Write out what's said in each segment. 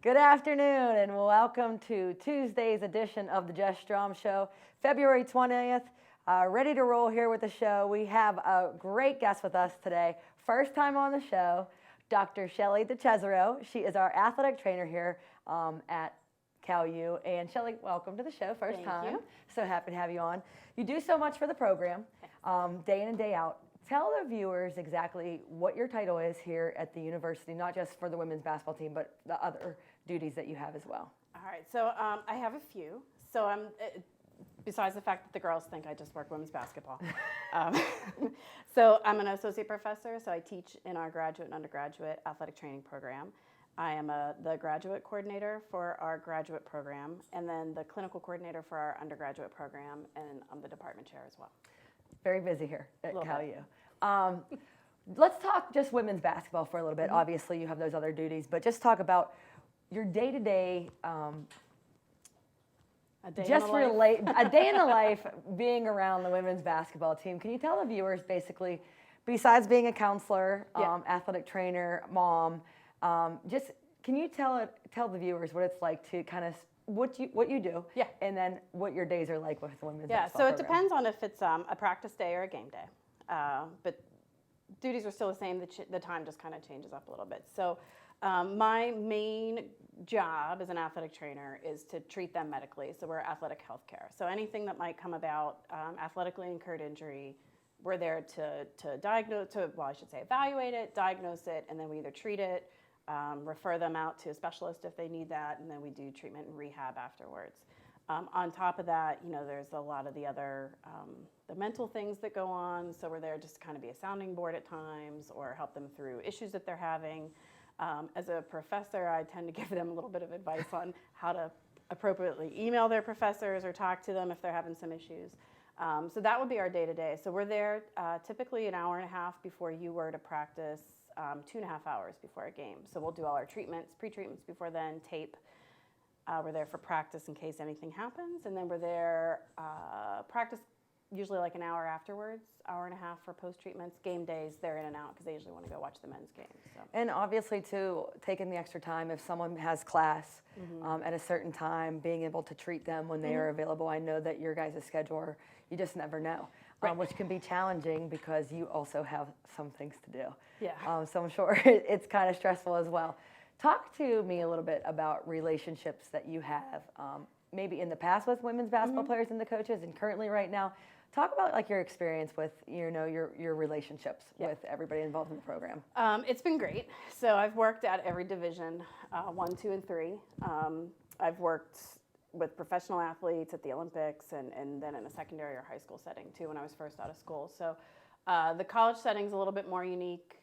Good afternoon and welcome to Tuesday's edition of the Jess Strom Show, February 20th. Ready to roll here with the show. We have a great guest with us today. First time on the show, Dr. Shelly DeCesaro. She is our athletic trainer here at Cal U. And Shelly, welcome to the show. First time. Thank you. So happy to have you on. You do so much for the program, day in and day out. Tell the viewers exactly what your title is here at the university, not just for the women's basketball team, but the other duties that you have as well. All right, so I have a few. So I'm, besides the fact that the girls think I just work women's basketball. So I'm an associate professor, so I teach in our graduate and undergraduate athletic training program. I am the graduate coordinator for our graduate program, and then the clinical coordinator for our undergraduate program, and I'm the department chair as well. Very busy here at Cal U. Let's talk just women's basketball for a little bit. Mm-hmm. Obviously, you have those other duties, but just talk about your day-to-day, a day in the life being around the women's basketball team. Can you tell the viewers basically, besides being a counselor, athletic trainer, mom, just can you tell the viewers what it's like to kind of what you do, and then what your days are like with the women's basketball so it program. depends on if it's a practice day or a game day, but duties are still the same. The time just kind of changes up a little bit. So my main job as an athletic trainer is to treat them medically. So we're athletic health care. So anything that might come about athletically incurred injury, we're there to diagnose, evaluate it, diagnose it, and then we either treat it, refer them out to a specialist if they need that, and then we do treatment and rehab afterwards. On top of that, there's a lot of the other the mental things that go on. So we're there just to kind of be a sounding board at times or help them through issues that they're having. As a professor, I tend to give them a little bit of advice on how to appropriately email their professors or talk to them if they're having some issues. So that would be our day-to-day. So we're there typically an hour and a half before you were to practice, 2.5 hours before a game. So we'll do all our treatments, pre-treatments before then, tape. We're there for practice in case anything happens, and then we're there practice usually like an hour afterwards, hour and a half for post-treatments. Game days, they're in and out because they usually want to go watch the men's games. So. And obviously, too, taking the extra time if someone has class at a certain time, being able to treat them when they are available. I know that your guys' schedule, you just never know, which can be challenging because you also have some things to do. Yeah. So I'm sure it's kind of stressful as well. Talk to me a little bit about relationships that you have, maybe in the past with women's basketball players and the coaches, and currently right now. Talk about like your experience with your relationships with everybody involved in the program. It's been great. So I've worked at every division, 1, 2, and 3. I've worked with professional athletes at the Olympics and then in a secondary or high school setting too when I was first out of school. So the college setting's a little bit more unique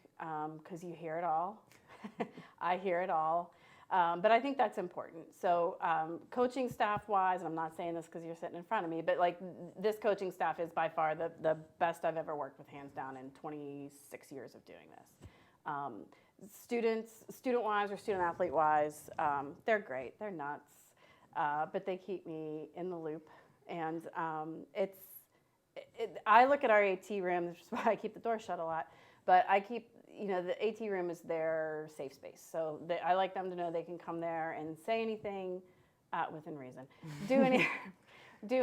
because you hear it all. I hear it all. But I think that's important. So coaching staff-wise, and I'm not saying this because you're sitting in front of me, but like this coaching staff is by far the best I've ever worked with, hands down, in 26 years of doing this. Student-wise or student-athlete-wise, they're great. They're nuts. But they keep me in the loop. And I look at our AT room, which is why I keep the door shut a lot, but I keep the AT room is their safe space. So I like them to know they can come there and say anything within reason. Do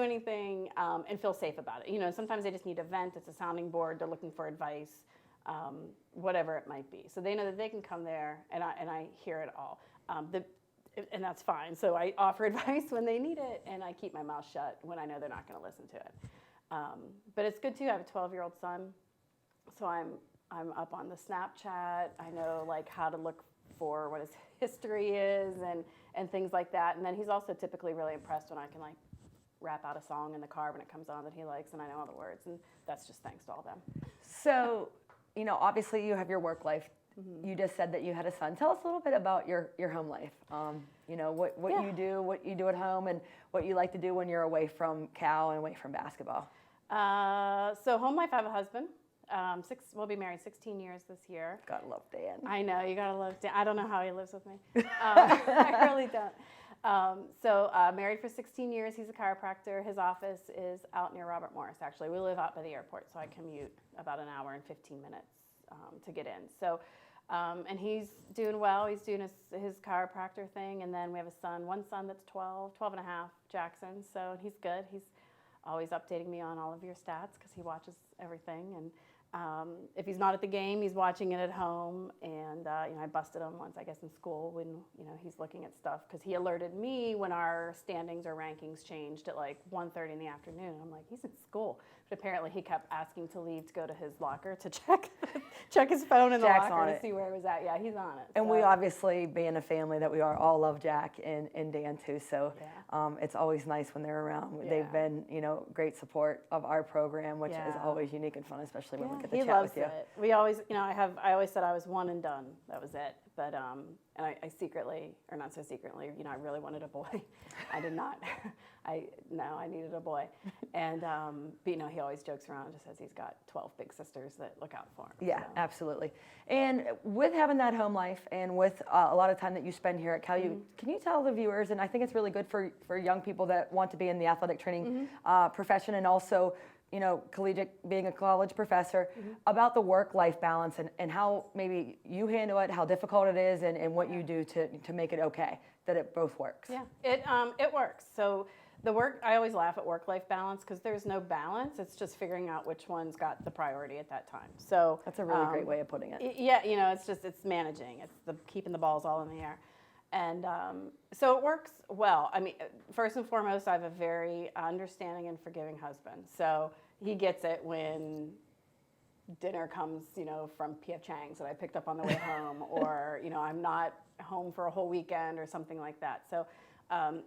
anything and feel safe about it. Sometimes they just need a vent. It's a sounding board. They're looking for advice, whatever it might be. So they know that they can come there and I hear it all. And that's fine. So I offer advice when they need it, and I keep my mouth shut when I know they're not going to listen to it. But it's good too. I have a 12-year-old son, so I'm up on the Snapchat. I know like how to look for what his history is and things like that. And then he's also typically really impressed when I can like rap out a song in the car when it comes on that he likes and I know all the words. And that's just thanks to all them. So, obviously you have your work life. You just said that you had a son. Tell us a little bit about your home life. What you do at home and what you like to do when you're away from Cal and away from basketball. So home life, I have a husband. We'll be married 16 years this year. Gotta love Dan. I know, you gotta love Dan. I don't know how he lives with me. I really don't. Married for 16 years. He's a chiropractor. His office is out near Robert Morris, actually. We live out by the airport, so I commute about an hour and 15 minutes to get in. So And he's doing well. He's doing his chiropractor thing. And then we have one son that's 12 and a half, Jackson. So he's good. He's always updating me on all of your stats because he watches everything. And if he's not at the game, he's watching it at home. And I busted him once, I guess, in school when he's looking at stuff because he alerted me when our standings or rankings changed at like 1:30 in the afternoon. I'm like, he's in school, but apparently he kept asking to leave to go to his locker to check his phone in the Jack's locker to see where it was at. Yeah, he's on it. And so. we obviously, being a family that we are, all love Jack and Dan too. So it's always nice when they're around. Yeah. They've been, great support of our program, which is always unique and fun, especially when we get to chat with you. It. We always, I always said I was one and done. That was it. But and I secretly, or not so secretly, I really wanted a boy. I did not. I needed a boy. And but he always jokes around and just says he's got 12 big sisters that look out for him. Yeah, so. absolutely. And with having that home life and with a lot of time that you spend here at Cal, can you tell the viewers, and I think it's really good for young people that want to be in the athletic training profession and also collegiate, being a college professor, about the work-life balance and how maybe you handle it, how difficult it is, and what you do to make it okay, that it both works. Yeah, it works. So the work, I always laugh at work-life balance because there's no balance. It's just figuring out which one's got the priority at that time. So that's a really great way of putting it. Yeah, it's managing. It's keeping the balls all in the air. And so it works well. I mean, first and foremost, I have a very understanding and forgiving husband. So he gets it when dinner comes, from P.F. Chang's that I picked up on the way home, or, I'm not home for a whole weekend or something like that. So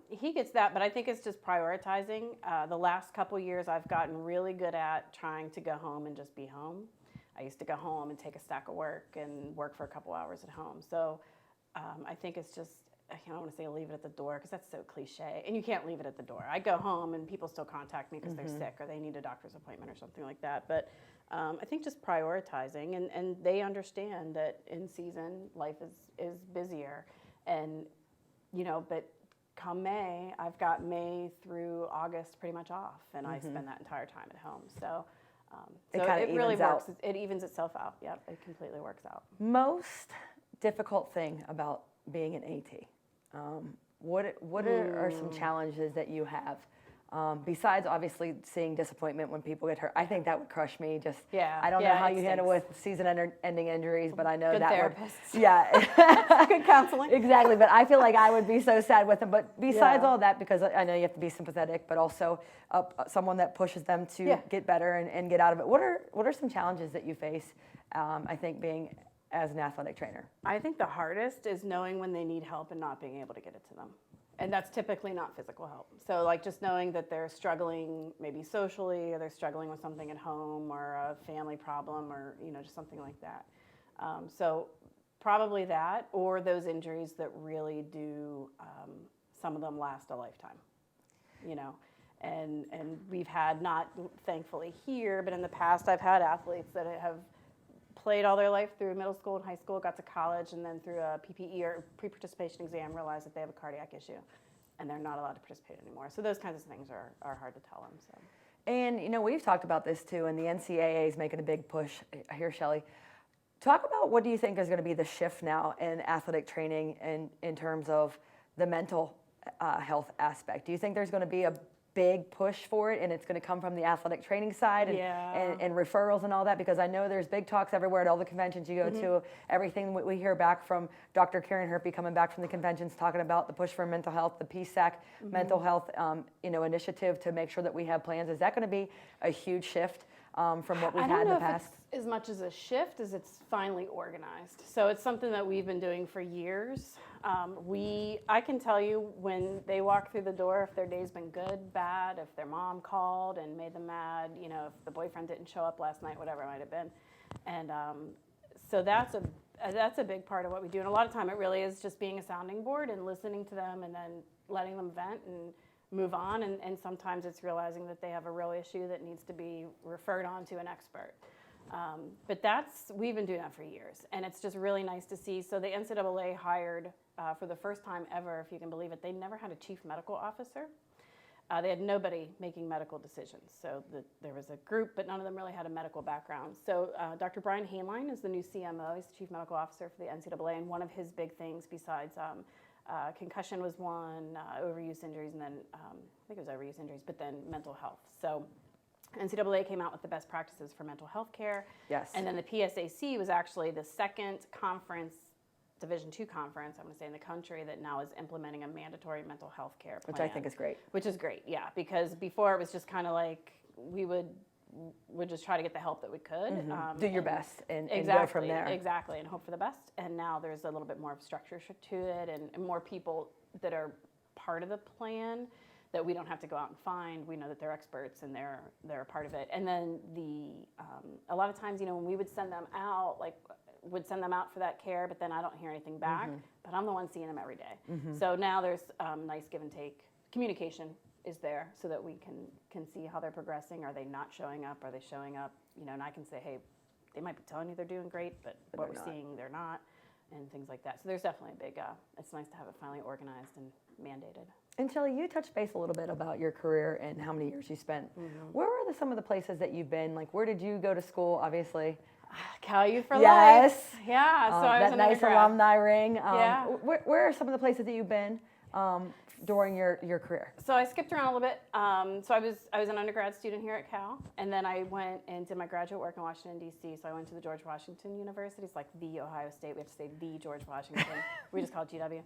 he gets that, but I think it's just prioritizing. The last couple years, I've gotten really good at trying to go home and just be home. I used to go home and take a stack of work and work for a couple hours at home. So I think it's just, I don't want to say leave it at the door because that's so cliche. And you can't leave it at the door. I go home and people still contact me because they're sick or they need a doctor's appointment or something like that. But I think just prioritizing and they understand that in season life is busier. And, but come May, I've got May through August pretty much off. And I spend that entire time at home. So it really works. It evens itself out. Yep, it completely works out. Most difficult thing about being an AT? What are some challenges that you have? Besides obviously seeing disappointment when people get hurt, I think that would crush me. I don't know how you handle with season-ending injuries, but I know good that therapists. would. Yeah, good counseling. Exactly, but I feel like I would be so sad with them. But besides all that, because I know you have to be sympathetic, but also someone that pushes them to get better and get out of it. What are some challenges that you face? I think being as an athletic trainer? I think the hardest is knowing when they need help and not being able to get it to them. And that's typically not physical help. So like just knowing that they're struggling maybe socially or they're struggling with something at home or a family problem or, just something like that. So probably that or those injuries that really do, some of them last a lifetime, And we've had, not thankfully here, but in the past I've had athletes that have played all their life through middle school and high school, got to college, and then through a PPE or pre-participation exam realized that they have a cardiac issue and they're not allowed to participate anymore. So those kinds of things are hard to tell them. So. And, we've talked about this too, and the NCAA is making a big push here, Shelley. Talk about what do you think is going to be the shift now in athletic training and in terms of the mental health aspect? Do you think there's going to be a big push for it and it's going to come from the athletic training side and referrals and all that? Because I know there's big talks everywhere at all the conventions you go to. Everything we hear back from Dr. Karen Herpy coming back from the conventions talking about the push for mental health, the PSAC mental health initiative to make sure that we have plans. Is that going to be a huge shift from what we've had in the past? I don't know if it's as much as a shift as it's finally organized. So it's something that we've been doing for years. I can tell you when they walk through the door, if their day's been good, bad, if their mom called and made them mad, if the boyfriend didn't show up last night, whatever it might have been. And so that's a big part of what we do. And a lot of time it really is just being a sounding board and listening to them and then letting them vent and move on. And sometimes it's realizing that they have a real issue that needs to be referred on to an expert. But we've been doing that for years, and it's just really nice to see. So the NCAA hired, for the first time ever, if you can believe it, they never had a chief medical officer. They had nobody making medical decisions. So there was a group, but none of them really had a medical background. So Dr. Brian Hainline is the new CMO. He's the Chief Medical Officer for the NCAA, and one of his big things besides concussion was one, overuse injuries, and then I think it was overuse injuries, but then mental health. So NCAA came out with the best practices for mental health care. Yes. And then the PSAC was actually the second conference, Division II conference, I'm going to say, in the country that now is implementing a mandatory mental health care plan. Which I think is great. Which is great, yeah, because before it was just kind of like we would just try to get the help that we could. Do your best and exactly, go from there. Exactly, and hope for the best. And now there's a little bit more of structure to it and more people that are part of the plan that we don't have to go out and find. We know that they're experts and they're a part of it. And then a lot of times, when we would send them out, would send them out for that care, but then I don't hear anything back, but I'm the one seeing them every day. So now there's nice give and take. Communication is there so that we can see how they're progressing. Are they not showing up? Are they showing up? And I can say, hey, they might be telling you they're doing great, but what we're seeing, they're not, and things like that. So there's definitely a big, it's nice to have it finally organized and mandated. And Shelly, you touched base a little bit about your career and how many years you spent. Where were some of the places that you've been? Like, where did you go to school, obviously? Cal U for Yes. life. Yeah, so I was that an nice undergrad. alumni ring. Yeah. Where are some of the places that you've been during your career? So I skipped around a little bit. So I was an undergrad student here at Cal, and then I went and did my graduate work in Washington, D.C. So I went to the George Washington University. It's like the Ohio State. We have to say the George Washington. We just call it GW.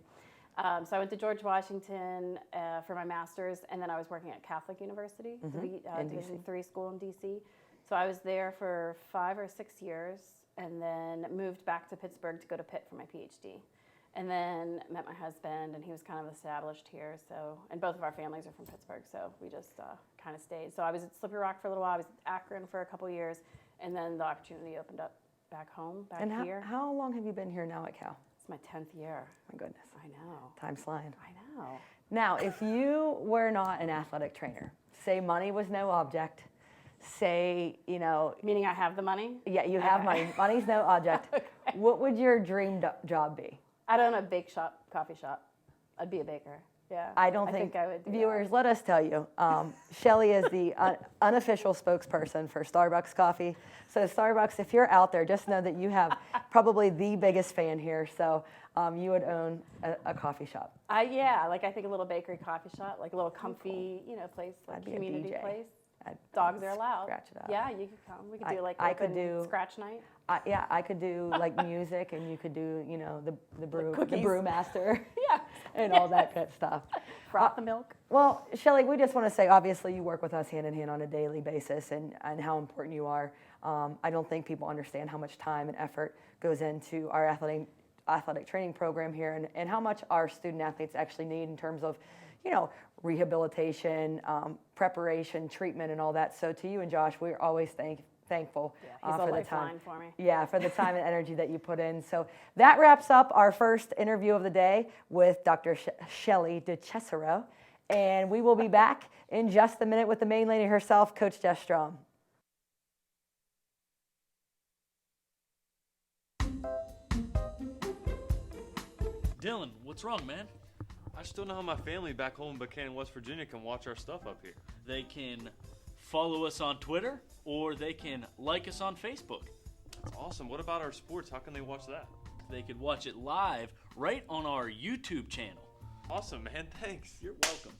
So I went to George Washington for my master's, and then I was working at Catholic University, Division III school in D.C. So I was there for 5 or 6 years, and then moved back to Pittsburgh to go to Pitt for my PhD. And then met my husband, and he was kind of established here. So, and both of our families are from Pittsburgh, so we just kind of stayed. So I was at Slippery Rock for a little while. I was at Akron for a couple years, and then the opportunity opened up back home, here. And how long have you been here now at Cal? It's my 10th year. My goodness. I know. Time's flying. I know. Now, if you were not an athletic trainer, say money was no object, say, Meaning I have the money? Yeah, you have money. Money's no object. Okay. What would your dream job be? I'd own a bake shop, coffee shop. I'd be a baker. Yeah. I don't think I would do viewers, let us tell you, Shelly is the unofficial spokesperson for Starbucks coffee. So Starbucks, if you're out there, just know that you have probably the biggest fan here. So you would own a coffee shop. I think a little bakery coffee shop, like a little comfy, place, like I'd be a community DJ. place. I'd Dogs are allowed. scratch it up. Yeah, you could come. We could do I could open do- scratch night. I could do like music, and you could do, the cookies. brewmaster Yeah. and all that good stuff. Froth the milk. Well, Shelly, we just want to say, obviously, you work with us hand in hand on a daily basis, and how important you are. I don't think people understand how much time and effort goes into our athletic training program here, and how much our student athletes actually need in terms of, rehabilitation, preparation, treatment, and all that. So to you and Josh, we're always thankful He's a for the lifeline time. for me. Yeah, for the time and energy that you put in. So that wraps up our first interview of the day with Dr. Shelly DeCesaro. And we will be back in just a minute with the main lady herself, Coach Jess Strom. Dylan, what's wrong, man? I just don't know how my family back home in Buchanan, West Virginia can watch our stuff up here. They can follow us on Twitter, or they can like us on Facebook. That's awesome. What about our sports? How can they watch that? They could watch it live right on our YouTube channel. Awesome, man. Thanks. You're welcome.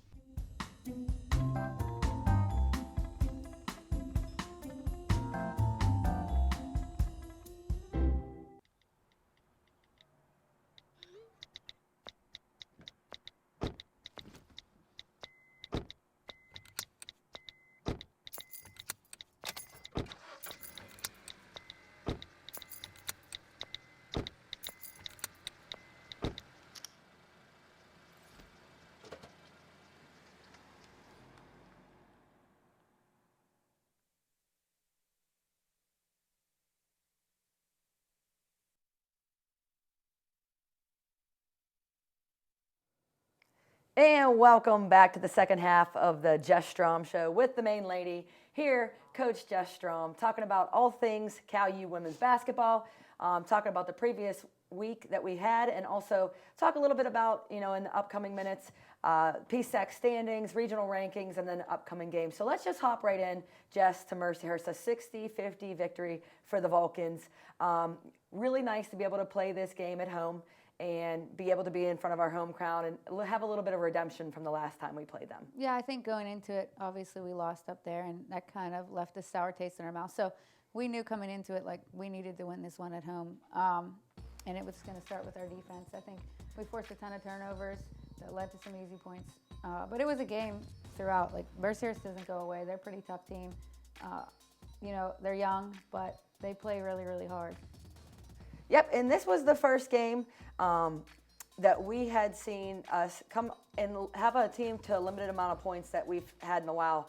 And welcome back to the second half of the Jess Strom Show with the main lady here, Coach Jess Strom, talking about all things Cal U women's basketball, talking about the previous week that we had, and also talk a little bit about, in the upcoming minutes, PSAC standings, regional rankings, and then upcoming games. So let's just hop right in, Jess, to Mercyhurst, a 60-50 victory for the Vulcans. Really nice to be able to play this game at home and be able to be in front of our home crowd and have a little bit of redemption from the last time we played them. Yeah, I think going into it, obviously we lost up there, and that kind of left a sour taste in our mouth. So we knew coming into it, like, we needed to win this one at home. And it was going to start with our defense. I think we forced a ton of turnovers that led to some easy points. But it was a game throughout. Like, Mercyhurst doesn't go away. They're a pretty tough team. They're young, but they play really, really hard. Yep, and this was the first game that we had seen us come and have a team to a limited amount of points that we've had in a while.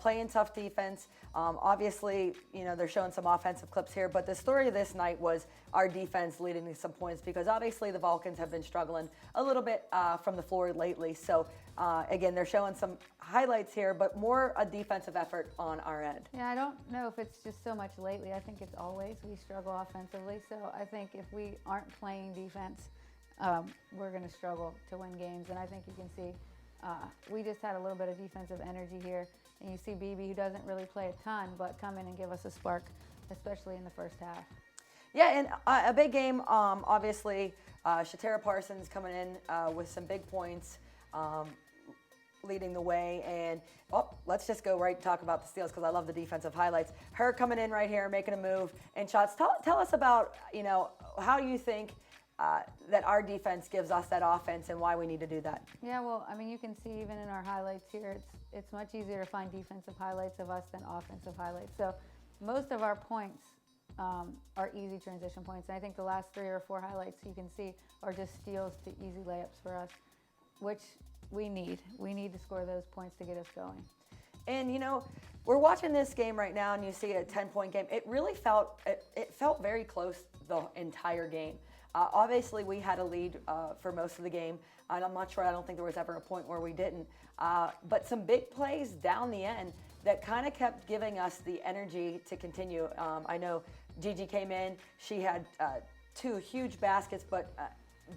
Playing tough defense. Obviously, they're showing some offensive clips here, but the story of this night was our defense leading to some points because obviously the Vulcans have been struggling a little bit from the floor lately. So, again, they're showing some highlights here, but more a defensive effort on our end. Yeah, I don't know if it's just so much lately. I think it's always we struggle offensively. So I think if we aren't playing defense, we're going to struggle to win games. And I think you can see we just had a little bit of defensive energy here. And you see BB, who doesn't really play a ton, but come in and give us a spark, especially in the first half. Yeah, and a big game, obviously, Shatera Parsons coming in with some big points, leading the way. And let's just go right and talk about the steals because I love the defensive highlights. Her coming in right here, making a move and shots. Tell us about, how you think that our defense gives us that offense and why we need to do that. Yeah, well, I mean, you can see even in our highlights here, it's much easier to find defensive highlights of us than offensive highlights. So most of our points are easy transition points. And I think the last 3 or 4 highlights you can see are just steals to easy layups for us, which we need. We need to score those points to get us going. And, we're watching this game right now and you see a 10-point game. It really felt very close the entire game. Obviously, we had a lead for most of the game, and I'm not sure. I don't think there was ever a point where we didn't. But some big plays down the end that kind of kept giving us the energy to continue. I know Gigi came in. She had 2 huge baskets, but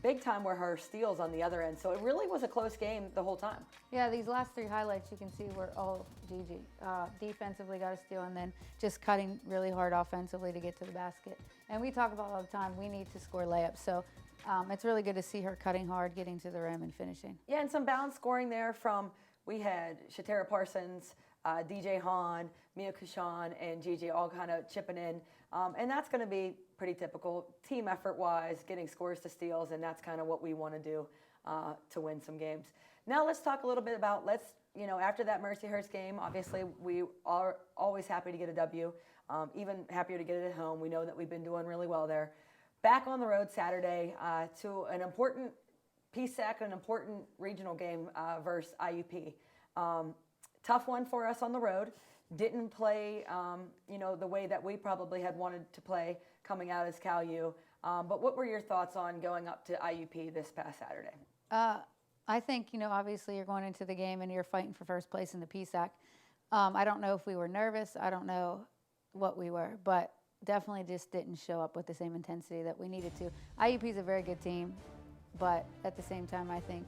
big time were her steals on the other end. So it really was a close game the whole time. Yeah, these last 3 highlights you can see were all Gigi. Defensively got a steal and then just cutting really hard offensively to get to the basket. And we talk about all the time, we need to score layups. So it's really good to see her cutting hard, getting to the rim and finishing. Yeah, and some balance scoring there from, we had Shatera Parsons, DJ Hahn, Mia Kushan, and Gigi all kind of chipping in. And that's going to be pretty typical team effort-wise, getting scores to steals, and that's kind of what we want to do to win some games. Now let's talk a little bit about, after that Mercyhurst game, obviously we are always happy to get a W, even happier to get it at home. We know that we've been doing really well there. Back on the road Saturday to an important PSAC, an important regional game versus IUP. Tough one for us on the road. Didn't play, the way that we probably had wanted to play coming out as Cal U. But what were your thoughts on going up to IUP this past Saturday? I think, obviously you're going into the game and you're fighting for first place in the PSAC. I don't know if we were nervous. I don't know what we were, but definitely just didn't show up with the same intensity that we needed to. IUP is a very good team, but at the same time, I think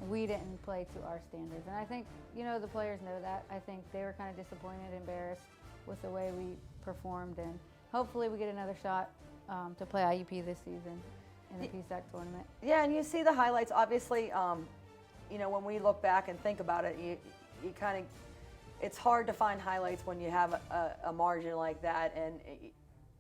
we didn't play to our standards. And I think, the players know that. I think they were kind of disappointed, embarrassed with the way we performed. And hopefully we get another shot to play IUP this season in the PSAC tournament. Yeah, and you see the highlights. Obviously, when we look back and think about it, you kind of, it's hard to find highlights when you have a margin like that.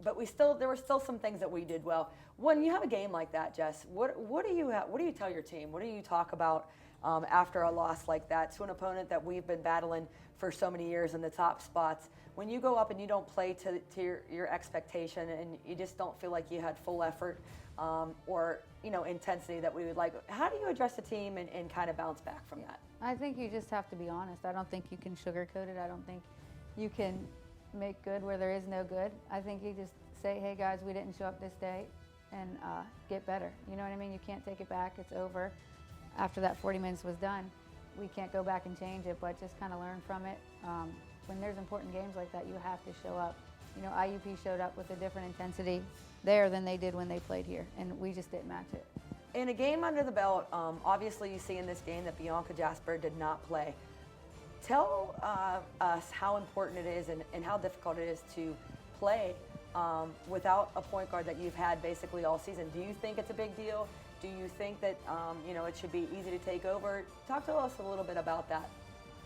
But there were still some things that we did well. When you have a game like that, Jess, what do you tell your team? What do you talk about after a loss like that to an opponent that we've been battling for so many years in the top spots? When you go up and you don't play to your expectation and you just don't feel like you had full effort or intensity that we would like, how do you address the team and kind of bounce back from that? I think you just have to be honest. I don't think you can sugarcoat it. I don't think you can make good where there is no good. I think you just say, hey guys, we didn't show up this day, and get better. You know what I mean? You can't take it back. It's over. After that 40 minutes was done, we can't go back and change it, but just kind of learn from it. When there's important games like that, you have to show up. IUP showed up with a different intensity there than they did when they played here, and we just didn't match it. In a game under the belt, obviously you see in this game that Bianca Jasper did not play. Tell us how important it is and how difficult it is to play without a point guard that you've had basically all season. Do you think it's a big deal? Do you think that it should be easy to take over? Talk to us a little bit about that.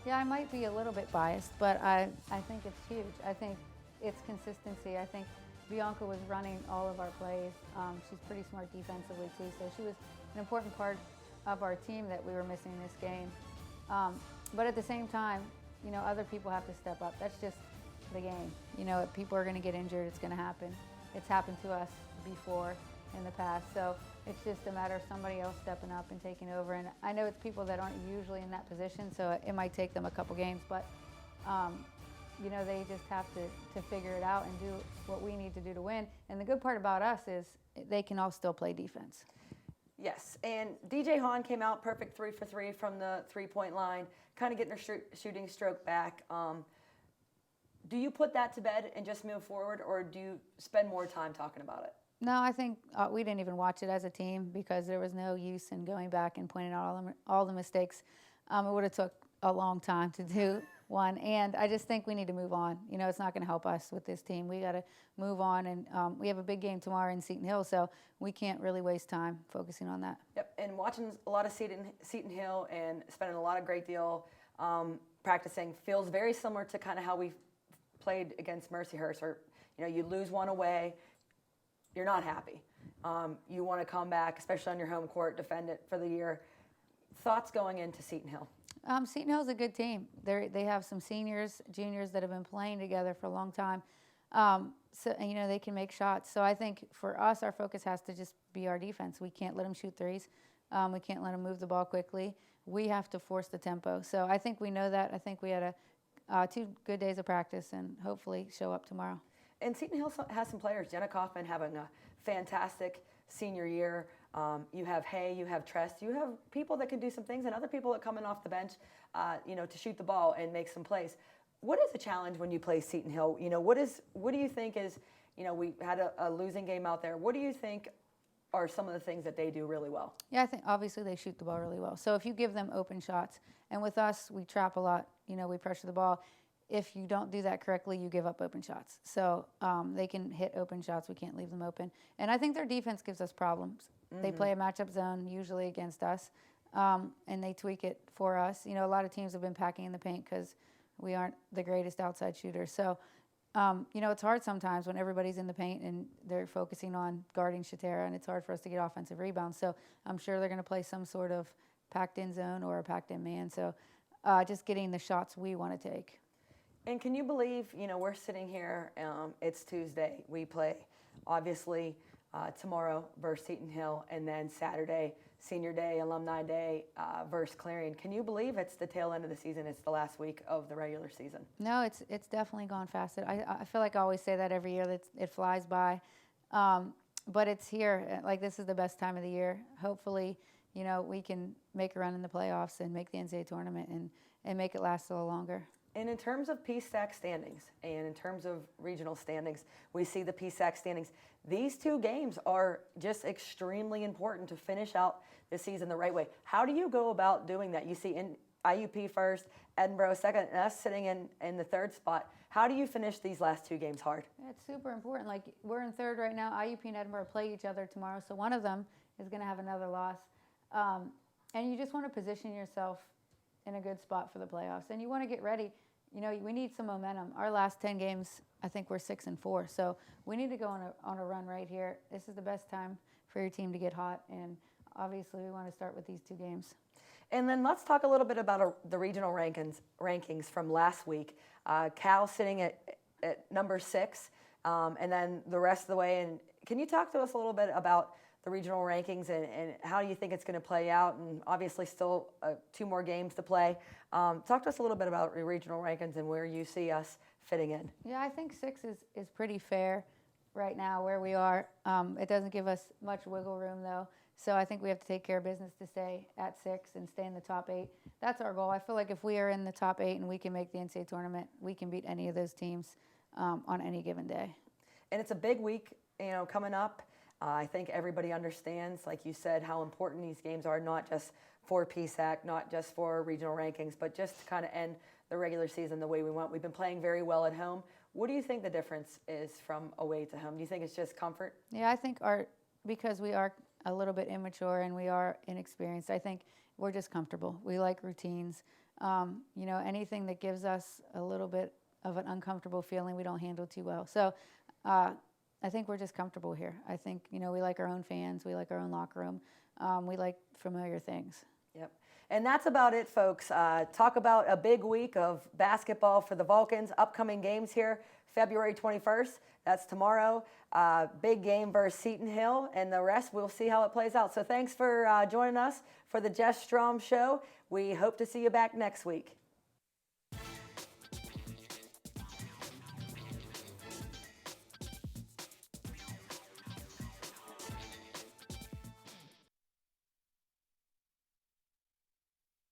Yeah, I might be a little bit biased, but I think it's huge. I think it's consistency. I think Bianca was running all of our plays. She's pretty smart defensively too, so she was an important part of our team that we were missing this game. But at the same time, other people have to step up. That's just the game. If people are going to get injured, it's going to happen. It's happened to us before in the past, so it's just a matter of somebody else stepping up and taking over. And I know it's people that aren't usually in that position, so it might take them a couple games, but they just have to figure it out and do what we need to do to win. And the good part about us is they can all still play defense. Yes, and DJ Hahn came out perfect 3 for 3 from the three-point line, kind of getting her shooting stroke back. Do you put that to bed and just move forward, or do you spend more time talking about it? No, I think we didn't even watch it as a team because there was no use in going back and pointing out all the mistakes. It would have took a long time to do one, and I just think we need to move on. It's not going to help us with this team. We got to move on, and we have a big game tomorrow in Seton Hill, so we can't really waste time focusing on that. Yep, and watching a lot of Seton Hill and spending a great deal practicing feels very similar to kind of how we played against Mercyhurst, or you lose one away, you're not happy. You want to come back, especially on your home court, defend it for the year. Thoughts going into Seton Hill? Seton Hill's a good team. They have some seniors, juniors that have been playing together for a long time. So they can make shots. So I think for us, our focus has to just be our defense. We can't let them shoot threes. We can't let them move the ball quickly. We have to force the tempo. So I think we know that. I think we had 2 good days of practice and hopefully show up tomorrow. And Seton Hill has some players. Jenna Kaufman having a fantastic senior year. You have Hay, you have Trest, you have people that can do some things, and other people that come in off the bench, to shoot the ball and make some plays. What is the challenge when you play Seton Hill? What do you think is, we had a losing game out there. What do you think are some of the things that they do really well? Yeah, I think obviously they shoot the ball really well. So if you give them open shots, and with us, we trap a lot, we pressure the ball. If you don't do that correctly, you give up open shots. So they can hit open shots. We can't leave them open. And I think their defense gives us problems. Mm-hmm. They play a matchup zone usually against us, and they tweak it for us. A lot of teams have been packing in the paint because we aren't the greatest outside shooters. So, it's hard sometimes when everybody's in the paint and they're focusing on guarding Shatera, and it's hard for us to get offensive rebounds. So I'm sure they're going to play some sort of packed-in zone or a packed-in man. So just getting the shots we want to take. And can you believe, we're sitting here, it's Tuesday. We play, obviously, tomorrow versus Seton Hill, and then Saturday, Senior Day, Alumni Day versus Clarion. Can you believe it's the tail end of the season? It's the last week of the regular season. No, it's definitely gone fast. I feel like I always say that every year, that it flies by. But it's here. Like, this is the best time of the year. Hopefully, we can make a run in the playoffs and make the NCAA tournament and make it last a little longer. And in terms of PSAC standings and in terms of regional standings, we see the PSAC standings. These 2 games are just extremely important to finish out the season the right way. How do you go about doing that? You see in IUP first, Edinburgh second, and us sitting in the 3rd spot. How do you finish these last 2 games hard? It's super important. Like, we're in 3rd right now. IUP and Edinburgh play each other tomorrow, so one of them is going to have another loss. And you just want to position yourself in a good spot for the playoffs. And you want to get ready. We need some momentum. Our last 10 games, I think we're 6-4. So we need to go on a run right here. This is the best time for your team to get hot. And obviously we want to start with these 2 games. And then let's talk a little bit about the regional rankings from last week. Cal sitting at number 6, and then the rest of the way. And can you talk to us a little bit about the regional rankings and how you think it's going to play out? And obviously still 2 more games to play. Talk to us a little bit about your regional rankings and where you see us fitting in. Yeah, I think 6 is pretty fair right now where we are. It doesn't give us much wiggle room, though. So I think we have to take care of business to stay at 6 and stay in the top 8. That's our goal. I feel like if we are in the top 8 and we can make the NCAA tournament, we can beat any of those teams on any given day. And it's a big week coming up. I think everybody understands, like you said, how important these games are, not just for PSAC, not just for regional rankings, but just to kind of end the regular season the way we want. We've been playing very well at home. What do you think the difference is from away to home? Do you think it's just comfort? Yeah, I think because we are a little bit immature and we are inexperienced, I think we're just comfortable. We like routines. Anything that gives us a little bit of an uncomfortable feeling, we don't handle too well. So I think we're just comfortable here. I think, we like our own fans. We like our own locker room. We like familiar things. Yep. And that's about it, folks. Talk about a big week of basketball for the Vulcans. Upcoming games here, February 21st. That's tomorrow. Big game versus Seton Hill. And the rest, we'll see how it plays out. So thanks for joining us for the Jess Strom Show. We hope to see you back next week.